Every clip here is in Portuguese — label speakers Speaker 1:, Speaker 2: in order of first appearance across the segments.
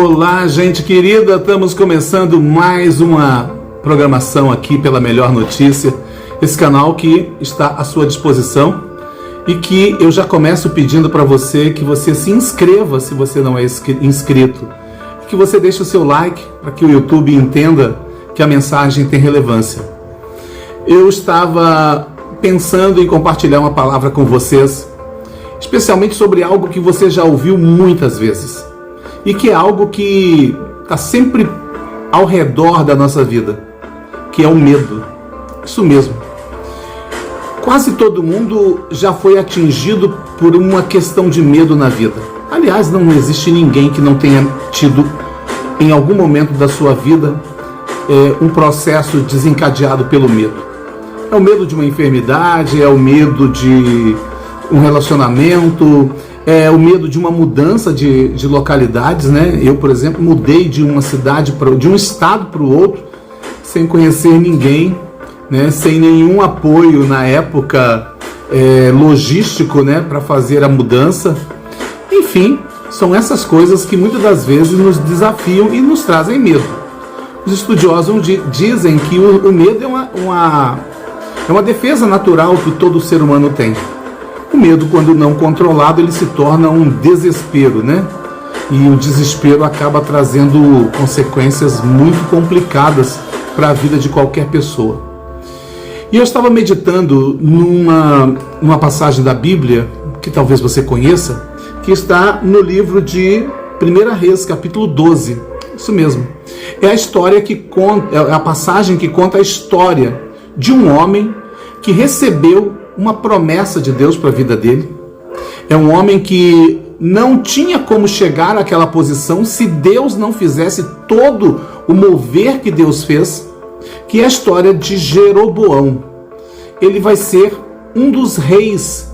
Speaker 1: Olá, gente querida, estamos começando mais uma programação aqui pela Melhor Notícia, esse canal que está à sua disposição e que eu já começo pedindo para você que você se inscreva se você não é inscrito, que você deixe o seu like para que o YouTube entenda que a mensagem tem relevância. Eu estava pensando em compartilhar uma palavra com vocês, especialmente sobre algo que você já ouviu muitas vezes e que é algo que está sempre ao redor da nossa vida, que é o medo. Isso mesmo. Quase todo mundo já foi atingido por uma questão de medo na vida. Aliás, não existe ninguém que não tenha tido em algum momento da sua vida um processo desencadeado pelo medo. É o medo de uma enfermidade, é o medo de um relacionamento, é o medo de uma mudança de localidades, né? Eu, por exemplo, mudei de uma cidade, de um estado para o outro, sem conhecer ninguém, né? Sem nenhum apoio na época logístico, né? Para fazer a mudança. Enfim, são essas coisas que muitas das vezes nos desafiam e nos trazem medo. Os estudiosos dizem que o medo é uma defesa natural que todo ser humano tem. O medo, quando não controlado, ele se torna um desespero, né? E o desespero acaba trazendo consequências muito complicadas para a vida de qualquer pessoa. E eu estava meditando numa passagem da Bíblia, que talvez você conheça, que está no livro de 1 Reis, capítulo 12. Isso mesmo. É a história que conta, é a passagem que conta a história de um homem que recebeu uma promessa de Deus para a vida dele. É um homem que não tinha como chegar àquela posição se Deus não fizesse todo o mover que Deus fez, que é a história de Jeroboão. Ele vai ser um dos reis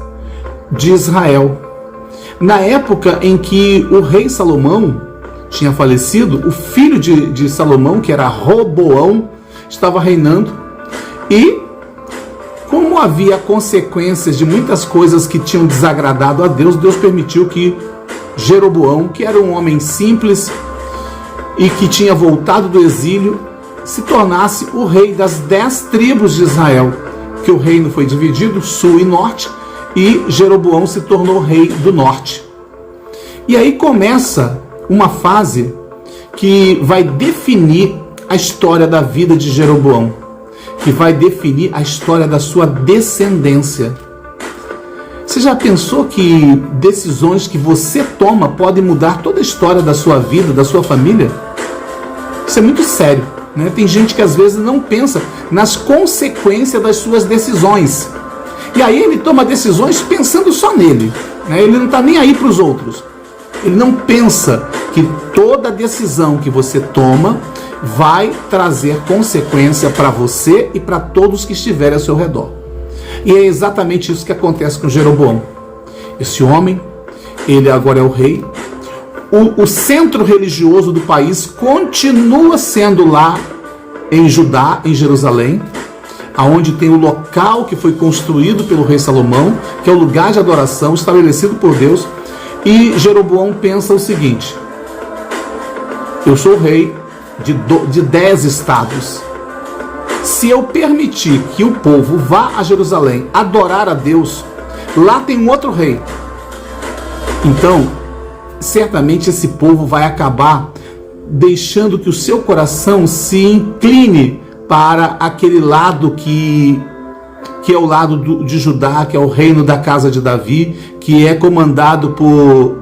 Speaker 1: de Israel. Na época em que o rei Salomão tinha falecido, o filho de Salomão, que era Roboão, estava reinando, e como havia consequências de muitas coisas que tinham desagradado a Deus, Deus permitiu que Jeroboão, que era um homem simples e que tinha voltado do exílio, se tornasse o rei das 10 tribos de Israel, que o reino foi dividido, sul e norte, e Jeroboão se tornou rei do norte. E aí começa uma fase que vai definir a história da vida de Jeroboão, que vai definir a história da sua descendência. Você já pensou que decisões que você toma podem mudar toda a história da sua vida, da sua família? Isso é muito sério, né? Tem gente que às vezes não pensa nas consequências das suas decisões. E aí ele toma decisões pensando só nele, né? Ele não está nem aí para os outros. Ele não pensa que toda decisão que você toma vai trazer consequência para você e para todos que estiverem ao seu redor. E é exatamente isso que acontece com Jeroboão. Esse homem, ele agora é o rei. O centro religioso do país continua sendo lá em Judá, em Jerusalém, aonde tem o local que foi construído pelo rei Salomão, que é o lugar de adoração estabelecido por Deus. E Jeroboão pensa o seguinte: eu sou o rei de 10 estados. Se eu permitir que o povo vá a Jerusalém adorar a Deus, lá tem um outro rei. Então, certamente esse povo vai acabar deixando que o seu coração se incline para aquele lado que é o lado de Judá, que é o reino da casa de Davi, que é comandado por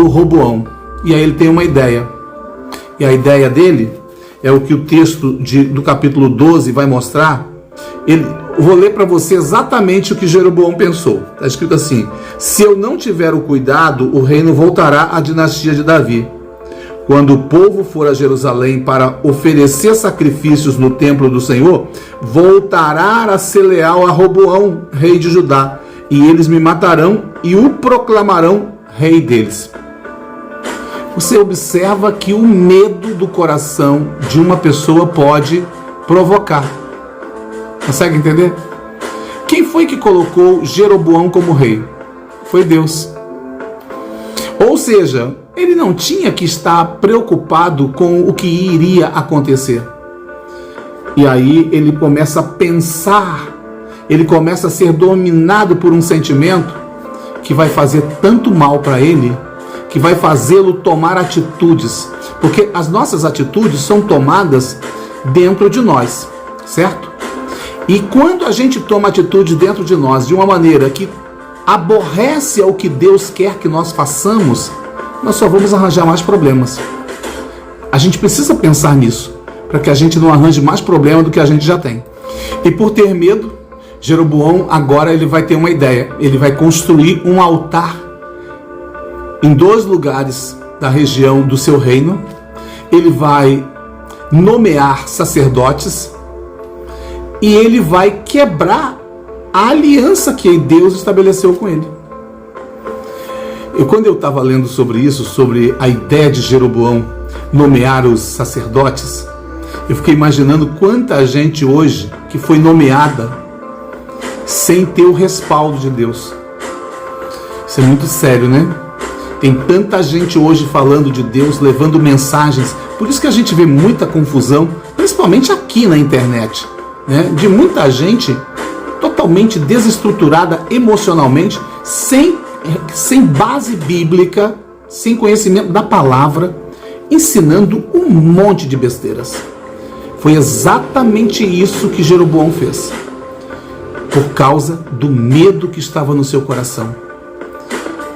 Speaker 1: Roboão. E aí ele tem uma ideia. E a ideia dele é o que o texto do capítulo 12 vai mostrar. Vou ler para você exatamente o que Jeroboão pensou. Está escrito assim: se eu não tiver o cuidado, o reino voltará à dinastia de Davi. Quando o povo for a Jerusalém para oferecer sacrifícios no templo do Senhor, voltará a ser leal a Roboão, rei de Judá, e eles me matarão e o proclamarão rei deles. Você observa que o medo do coração de uma pessoa pode provocar. Consegue entender? Quem foi que colocou Jeroboão como rei? Foi Deus. Ou seja, ele não tinha que estar preocupado com o que iria acontecer. E aí ele começa a pensar, ele começa a ser dominado por um sentimento que vai fazer tanto mal para ele, que vai fazê-lo tomar atitudes, porque as nossas atitudes são tomadas dentro de nós, certo? E quando a gente toma atitude dentro de nós de uma maneira que aborrece ao que Deus quer que nós façamos, nós só vamos arranjar mais problemas. A gente precisa pensar nisso, para que a gente não arranje mais problema do que a gente já tem. E por ter medo, Jeroboão agora ele vai ter uma ideia. Ele vai construir um altar em 2 lugares da região do seu reino. Ele vai nomear sacerdotes e ele vai quebrar a aliança que Deus estabeleceu com ele. Quando eu estava lendo sobre isso, sobre a ideia de Jeroboão nomear os sacerdotes, eu fiquei imaginando quanta gente hoje que foi nomeada sem ter o respaldo de Deus. Isso é muito sério, né? Tem tanta gente hoje falando de Deus, levando mensagens. Por isso que a gente vê muita confusão, principalmente aqui na internet, né? De muita gente totalmente desestruturada emocionalmente, sem base bíblica, sem conhecimento da palavra, ensinando um monte de besteiras. Foi exatamente isso que Jeroboão fez, por causa do medo que estava no seu coração.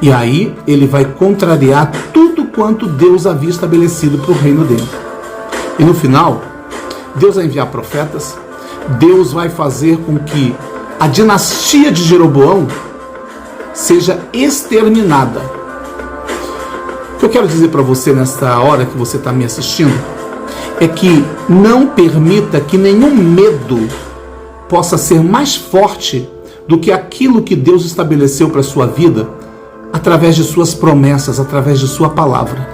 Speaker 1: E aí ele vai contrariar tudo quanto Deus havia estabelecido para o reino dele. E no final, Deus vai enviar profetas, Deus vai fazer com que a dinastia de Jeroboão seja exterminada. O que eu quero dizer para você nesta hora que você está me assistindo é que não permita que nenhum medo possa ser mais forte do que aquilo que Deus estabeleceu para a sua vida através de suas promessas, através de sua palavra.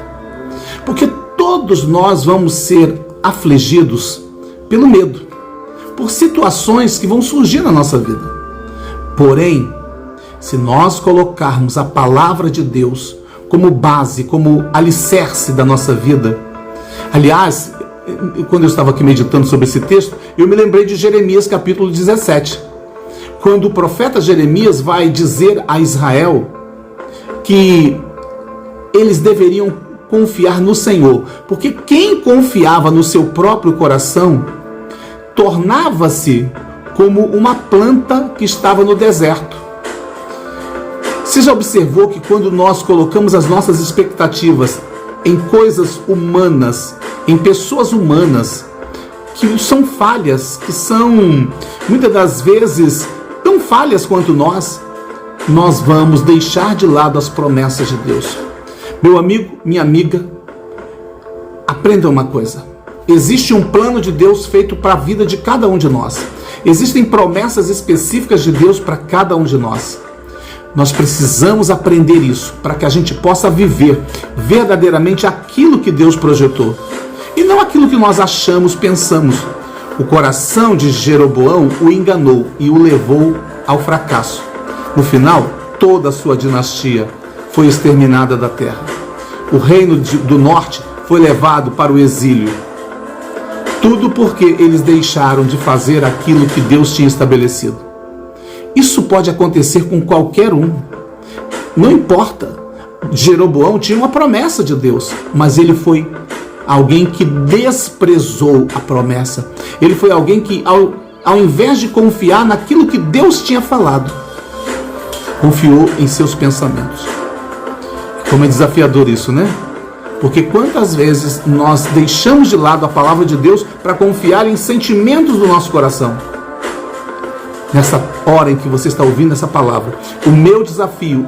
Speaker 1: Porque todos nós vamos ser afligidos pelo medo, por situações que vão surgir na nossa vida. Porém, se nós colocarmos a palavra de Deus como base, como alicerce da nossa vida. Aliás, quando eu estava aqui meditando sobre esse texto, eu me lembrei de Jeremias capítulo 17, quando o profeta Jeremias vai dizer a Israel que eles deveriam confiar no Senhor, porque quem confiava no seu próprio coração tornava-se como uma planta que estava no deserto. Você já observou que quando nós colocamos as nossas expectativas em coisas humanas, em pessoas humanas, que são falhas, que são muitas das vezes tão falhas quanto nós vamos deixar de lado as promessas de Deus. Meu amigo, minha amiga, aprenda uma coisa. Existe um plano de Deus feito para a vida de cada um de nós. Existem promessas específicas de Deus para cada um de nós. Nós precisamos aprender isso para que a gente possa viver verdadeiramente aquilo que Deus projetou e não aquilo que nós achamos, pensamos. O coração de Jeroboão o enganou e o levou ao fracasso. No final, toda a sua dinastia foi exterminada da terra. O reino do norte foi levado para o exílio. Tudo porque eles deixaram de fazer aquilo que Deus tinha estabelecido. Isso pode acontecer com qualquer um. Não importa. Jeroboão tinha uma promessa de Deus, mas ele foi alguém que desprezou a promessa. Ele foi alguém que, ao invés de confiar naquilo que Deus tinha falado, confiou em seus pensamentos. Como é desafiador isso, né? Porque quantas vezes nós deixamos de lado a palavra de Deus para confiar em sentimentos do nosso coração? Nessa hora em que você está ouvindo essa palavra, o meu desafio,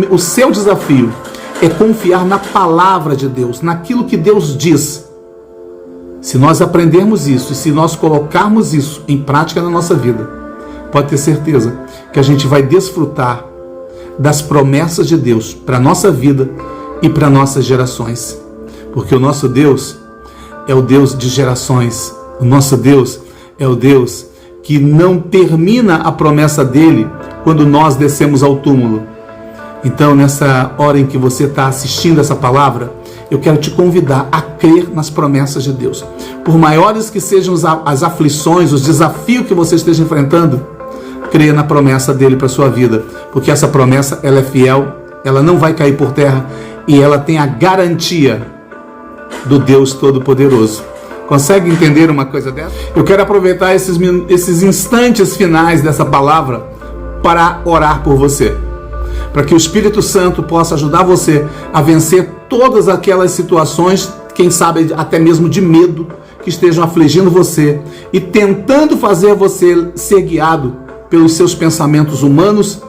Speaker 1: o seu desafio é confiar na palavra de Deus, naquilo que Deus diz. Se nós aprendermos isso e se nós colocarmos isso em prática na nossa vida, pode ter certeza que a gente vai desfrutar das promessas de Deus para a nossa vida e para nossas gerações. Porque o nosso Deus é o Deus de gerações. O nosso Deus é o Deus que não termina a promessa dele quando nós descemos ao túmulo. Então, nessa hora em que você está assistindo essa palavra, eu quero te convidar a crer nas promessas de Deus. Por maiores que sejam as aflições, os desafios que você esteja enfrentando, creia na promessa dele para a sua vida, porque essa promessa, ela é fiel, ela não vai cair por terra e ela tem a garantia do Deus Todo-Poderoso. Consegue entender uma coisa dessa? Eu quero aproveitar esses instantes finais dessa palavra para orar por você, para que o Espírito Santo possa ajudar você a vencer todas aquelas situações, quem sabe até mesmo de medo, que estejam afligindo você e tentando fazer você ser guiado pelos seus pensamentos humanos,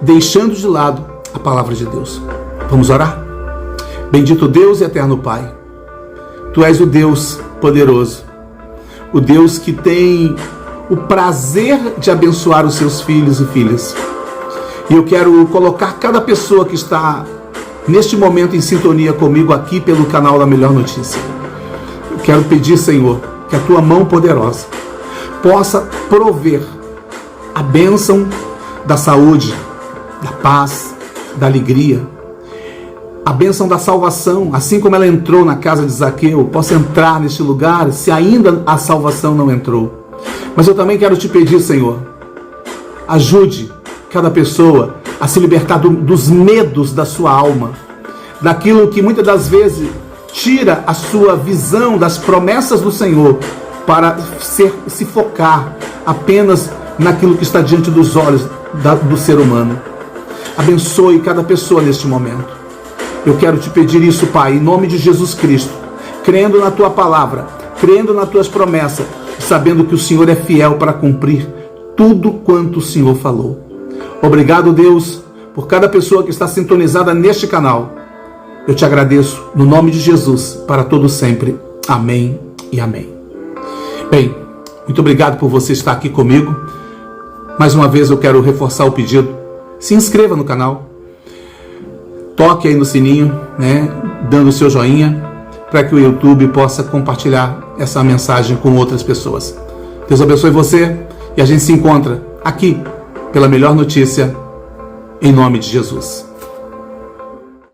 Speaker 1: deixando de lado a palavra de Deus. Vamos orar? Bendito Deus e eterno Pai, Tu és o Deus poderoso, o Deus que tem o prazer de abençoar os seus filhos e filhas. E eu quero colocar cada pessoa que está neste momento em sintonia comigo aqui pelo canal da Melhor Notícia. Eu quero pedir, Senhor, que a Tua mão poderosa possa prover a bênção da saúde, da paz, da alegria, a bênção da salvação, assim como ela entrou na casa de Zaqueu, possa entrar neste lugar, se ainda a salvação não entrou. Mas eu também quero te pedir, Senhor, ajude cada pessoa a se libertar dos medos da sua alma, daquilo que muitas das vezes tira a sua visão das promessas do Senhor para se focar apenas naquilo que está diante dos olhos do ser humano. Abençoe cada pessoa neste momento. Eu quero te pedir isso, Pai, em nome de Jesus Cristo, crendo na Tua palavra, crendo nas Tuas promessas, sabendo que o Senhor é fiel para cumprir tudo quanto o Senhor falou. Obrigado, Deus, por cada pessoa que está sintonizada neste canal. Eu te agradeço no nome de Jesus, para todo sempre. Amém e amém. Bem, muito obrigado por você estar aqui comigo. Mais uma vez eu quero reforçar o pedido. Se inscreva no canal. Toque aí no sininho, dando o seu joinha, para que o YouTube possa compartilhar essa mensagem com outras pessoas. Deus abençoe você e a gente se encontra aqui pela Melhor Notícia, em nome de Jesus.